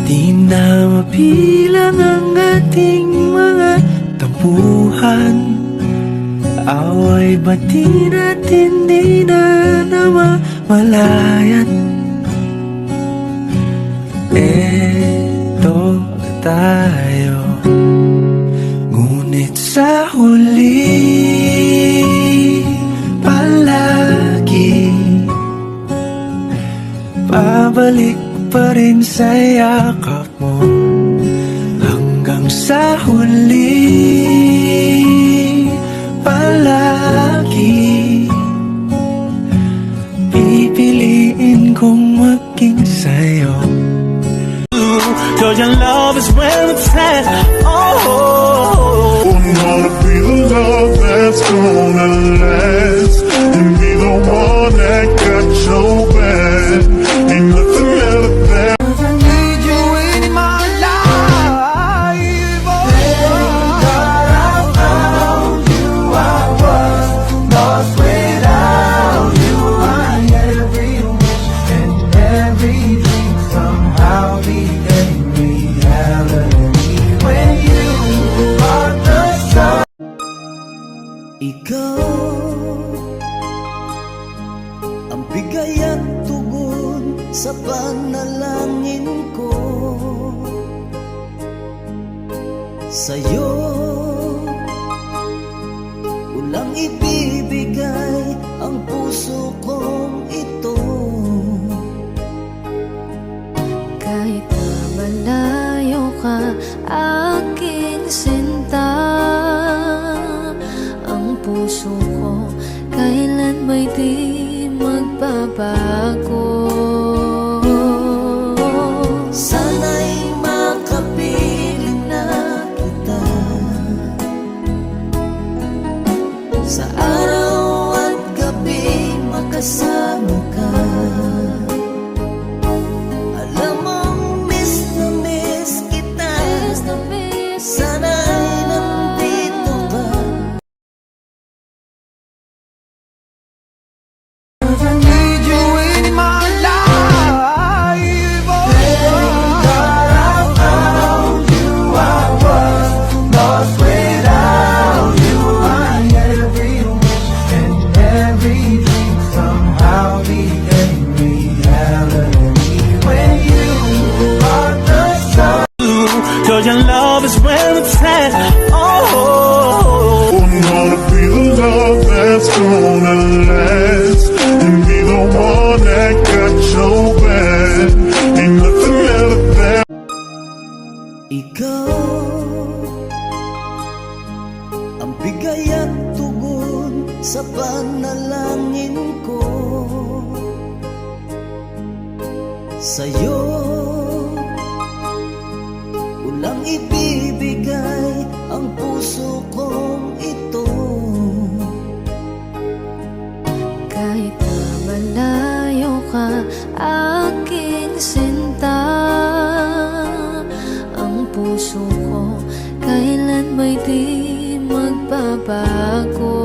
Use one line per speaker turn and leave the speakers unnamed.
Di na mabilang ang ating mga tampuhan. Away bati natin di na namamalayan. Eto tayo, ngunit sa huli palagi pabalik pa rin sa yakap mo. Hanggang sa huli palagi pipiliin kong maging sa'yo. Cause your love is where it's at. Oh, I'm gonna be the love that's gonna last, and be the one that got your back. Ain't nothing better than I need you in my life. Oh, thank God I found you. I was lost without you. My every wish and every dream somehow became reality when you are the sun. Ikaw ang bigay at tugon sa panalangin ko. Sa'yo ulang ibibigay ang puso kong ito.
Kahit na malayo ka, aking sinta, ang puso ko kailan ba'y di magbabago. Sana'y makapiling na kita sa araw at gabi, makasama ka. Alam mong miss na miss kita, sana'y nandito ka. I need you in my life. Oh, thank God I found you. I was lost without you. My every wish and every dream somehow became reality when you are the sun. Cause your love is where it's at. Oh, I'm gonna be the love that's gonna last, and be the one that got your back. Ain't nothing better than ikaw ang bigay at tugon sa panalangin ko. Sa'yo ulang ibibigay ang puso kong ito. Kahit na malayo ka, aking sinta, ang puso ko kailan ba'y di magbabago.